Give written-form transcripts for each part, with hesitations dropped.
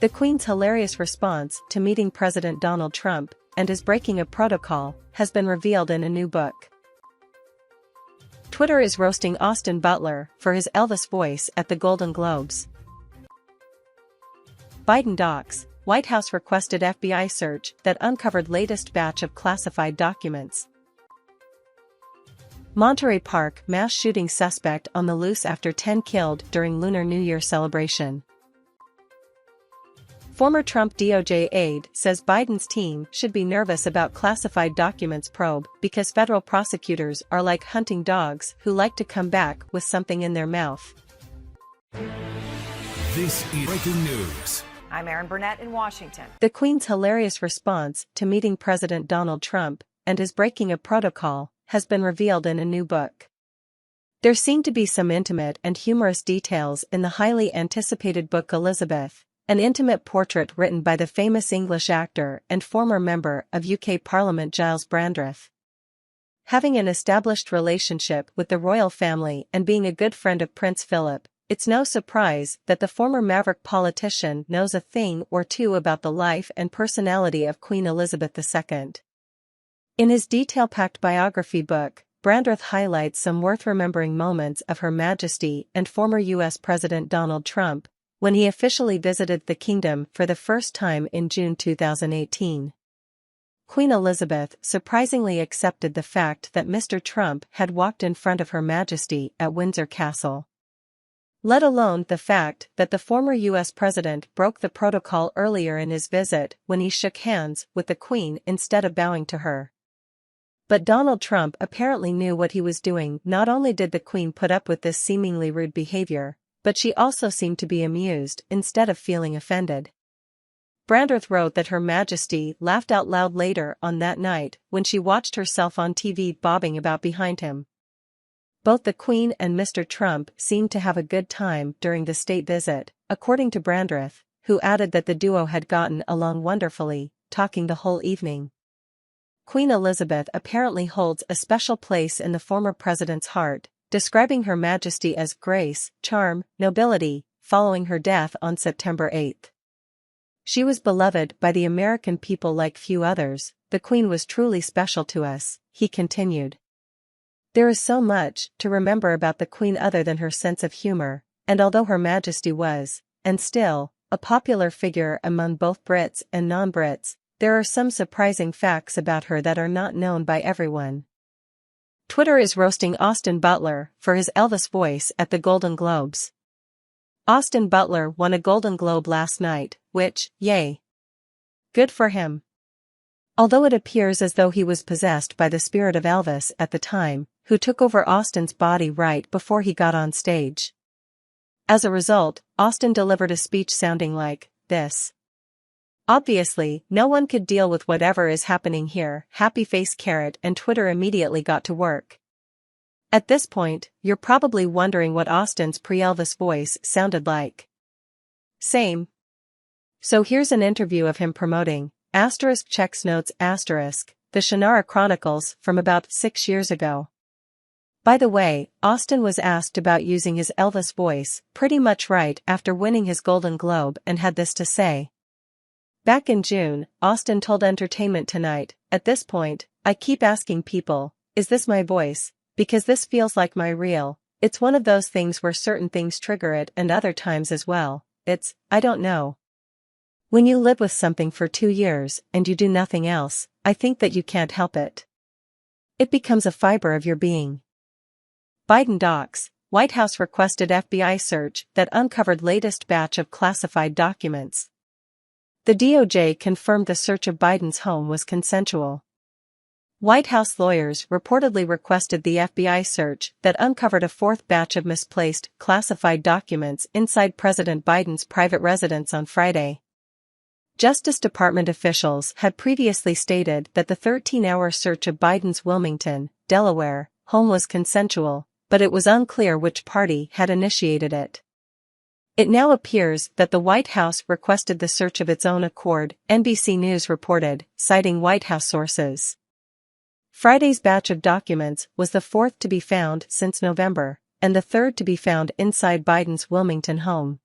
The Queen's hilarious response to meeting President Donald Trump and his breaking of protocol has been revealed in a new book. Twitter is roasting Austin Butler for his Elvis voice at the Golden Globes. Biden docs, White House requested FBI search that uncovered latest batch of classified documents. Monterey Park mass shooting suspect on the loose after 10 killed during Lunar New Year celebration. Former Trump DOJ aide says Biden's team should be nervous about classified documents probe because federal prosecutors are like hunting dogs who like to come back with something in their mouth. This is breaking news. I'm Erin Burnett in Washington. The Queen's hilarious response to meeting President Donald Trump and his breaking of protocol has been revealed in a new book. There seem to be some intimate and humorous details in the highly anticipated book Elizabeth, an intimate portrait written by the famous English actor and former member of UK Parliament Giles Brandreth. Having an established relationship with the royal family and being a good friend of Prince Philip, it's no surprise that the former maverick politician knows a thing or two about the life and personality of Queen Elizabeth II. In his detail-packed biography book, Brandreth highlights some worth remembering moments of Her Majesty and former U.S. President Donald Trump, when he officially visited the kingdom for the first time in June 2018. Queen Elizabeth surprisingly accepted the fact that Mr. Trump had walked in front of Her Majesty at Windsor Castle. Let alone the fact that the former U.S. president broke the protocol earlier in his visit when he shook hands with the Queen instead of bowing to her. But Donald Trump apparently knew what he was doing. Not only did the Queen put up with this seemingly rude behavior, but she also seemed to be amused instead of feeling offended. Brandreth wrote that Her Majesty laughed out loud later on that night when she watched herself on TV bobbing about behind him. Both the Queen and Mr. Trump seemed to have a good time during the state visit, according to Brandreth, who added that the duo had gotten along wonderfully, talking the whole evening. Queen Elizabeth apparently holds a special place in the former president's heart, describing Her Majesty as grace, charm, nobility, following her death on September 8. She was beloved by the American people like few others. The Queen was truly special to us, he continued. There is so much to remember about the Queen other than her sense of humor, and although Her Majesty was, and still, a popular figure among both Brits and non-Brits, there are some surprising facts about her that are not known by everyone. Twitter is roasting Austin Butler for his Elvis voice at the Golden Globes. Austin Butler won a Golden Globe last night, which, yay! Good for him. Although it appears as though he was possessed by the spirit of Elvis at the time, who took over Austin's body right before he got on stage. As a result, Austin delivered a speech sounding like this. Obviously, no one could deal with whatever is happening here, happy face carrot, and Twitter immediately got to work. At this point, you're probably wondering what Austin's pre-Elvis voice sounded like. Same. So here's an interview of him promoting, *checks notes**, the Shannara Chronicles from about 6 years ago. By the way, Austin was asked about using his Elvis voice pretty much right after winning his Golden Globe and had this to say. Back in June, Austin told Entertainment Tonight, "At this point, I keep asking people, is this my voice? Because this feels like my real. It's one of those things where certain things trigger it and other times as well. I don't know. When you live with something for 2 years and you do nothing else, I think that you can't help it. It becomes a fiber of your being." Biden docs, White House requested FBI search that uncovered latest batch of classified documents. The DOJ confirmed the search of Biden's home was consensual. White House lawyers reportedly requested the FBI search that uncovered a fourth batch of misplaced, classified documents inside President Biden's private residence on Friday. Justice Department officials had previously stated that the 13-hour search of Biden's Wilmington, Delaware, home was consensual, but it was unclear which party had initiated it. It now appears that the White House requested the search of its own accord, NBC News reported, citing White House sources. Friday's batch of documents was the fourth to be found since November, and the third to be found inside Biden's Wilmington home.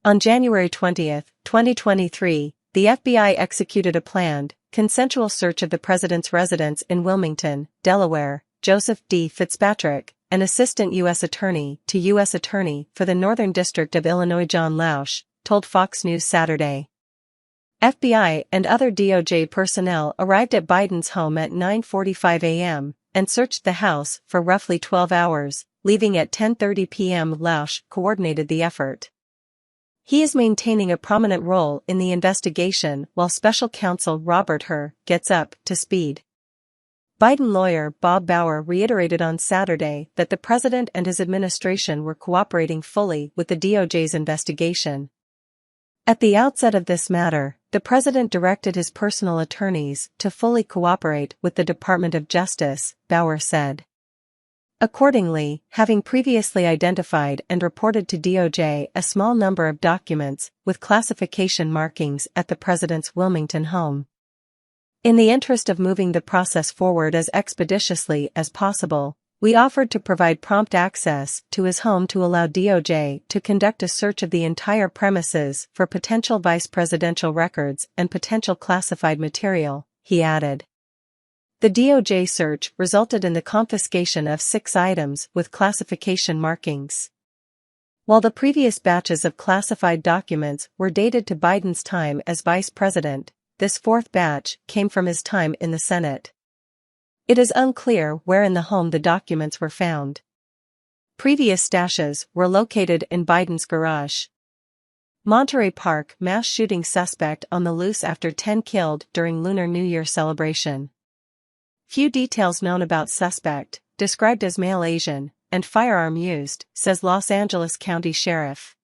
On January 20, 2023, the FBI executed a planned, consensual search of the president's residence in Wilmington, Delaware. Joseph D. Fitzpatrick, an assistant U.S. attorney to U.S. Attorney for the Northern District of Illinois John Lausch, told Fox News Saturday. FBI and other DOJ personnel arrived at Biden's home at 9:45 a.m. and searched the house for roughly 12 hours, leaving at 10:30 p.m. Lausch coordinated the effort. He is maintaining a prominent role in the investigation while special counsel Robert Hur gets up to speed. Biden lawyer Bob Bauer reiterated on Saturday that the president and his administration were cooperating fully with the DOJ's investigation. At the outset of this matter, the president directed his personal attorneys to fully cooperate with the Department of Justice, Bauer said. Accordingly, having previously identified and reported to DOJ a small number of documents with classification markings at the president's Wilmington home. In the interest of moving the process forward as expeditiously as possible, we offered to provide prompt access to his home to allow DOJ to conduct a search of the entire premises for potential vice presidential records and potential classified material, he added. The DOJ search resulted in the confiscation of 6 items with classification markings. While the previous batches of classified documents were dated to Biden's time as vice president, this 4th batch came from his time in the Senate. It is unclear where in the home the documents were found. Previous stashes were located in Biden's garage. Monterey Park mass shooting suspect on the loose after 10 killed during Lunar New Year celebration. Few details known about suspect, described as male Asian, and firearm used, says Los Angeles County Sheriff.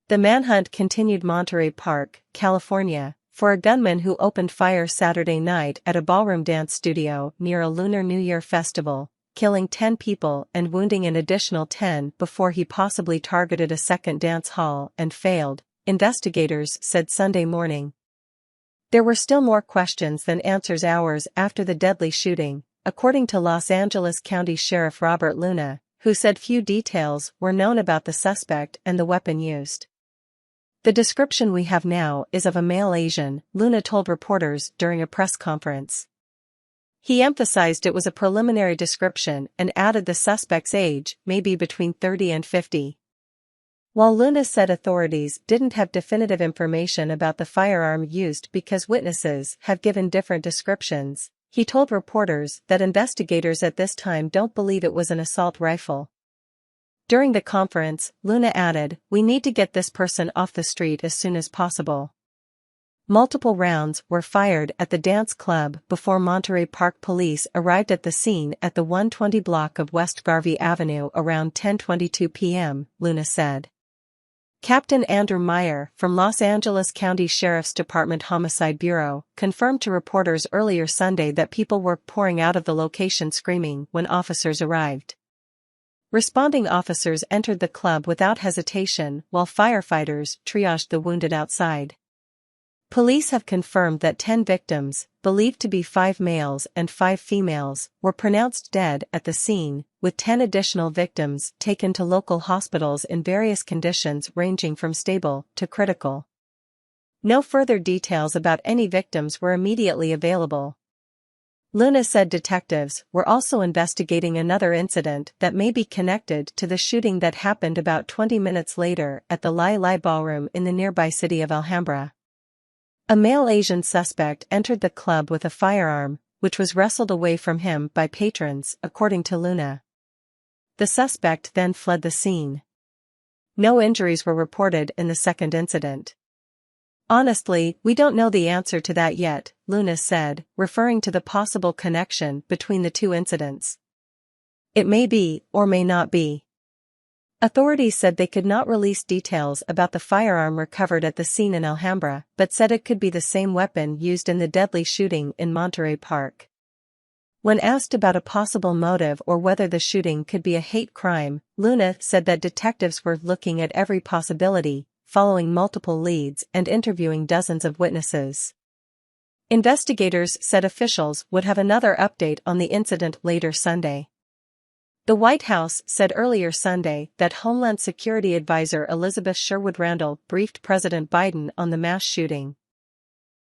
The manhunt continued Monterey Park, California, for a gunman who opened fire Saturday night at a ballroom dance studio near a Lunar New Year festival, killing 10 people and wounding an additional 10 before he possibly targeted a second dance hall and failed, investigators said Sunday morning. There were still more questions than answers hours after the deadly shooting, according to Los Angeles County Sheriff Robert Luna, who said few details were known about the suspect and the weapon used. The description we have now is of a male Asian, Luna told reporters during a press conference. He emphasized it was a preliminary description and added the suspect's age may be between 30 and 50. While Luna said authorities didn't have definitive information about the firearm used because witnesses have given different descriptions, he told reporters that investigators at this time don't believe it was an assault rifle. During the conference, Luna added, "We need to get this person off the street as soon as possible." Multiple rounds were fired at the dance club before Monterey Park police arrived at the scene at the 120 block of West Garvey Avenue around 10:22 p.m., Luna said. Captain Andrew Meyer from Los Angeles County Sheriff's Department Homicide Bureau confirmed to reporters earlier Sunday that people were pouring out of the location screaming when officers arrived. Responding officers entered the club without hesitation while firefighters triaged the wounded outside. Police have confirmed that 10 victims, believed to be 5 males and 5 females, were pronounced dead at the scene, with 10 additional victims taken to local hospitals in various conditions ranging from stable to critical. No further details about any victims were immediately available. Luna said detectives were also investigating another incident that may be connected to the shooting that happened about 20 minutes later at the Lai Lai Ballroom in the nearby city of Alhambra. A male Asian suspect entered the club with a firearm, which was wrestled away from him by patrons, according to Luna. The suspect then fled the scene. No injuries were reported in the second incident. "Honestly, we don't know the answer to that yet," Luna said, referring to the possible connection between the two incidents. "It may be, or may not be." Authorities said they could not release details about the firearm recovered at the scene in Alhambra, but said it could be the same weapon used in the deadly shooting in Monterey Park. When asked about a possible motive or whether the shooting could be a hate crime, Luna said that detectives were looking at every possibility, following multiple leads and interviewing dozens of witnesses. Investigators said officials would have another update on the incident later Sunday. The White House said earlier Sunday that Homeland Security Advisor Elizabeth Sherwood Randall briefed President Biden on the mass shooting,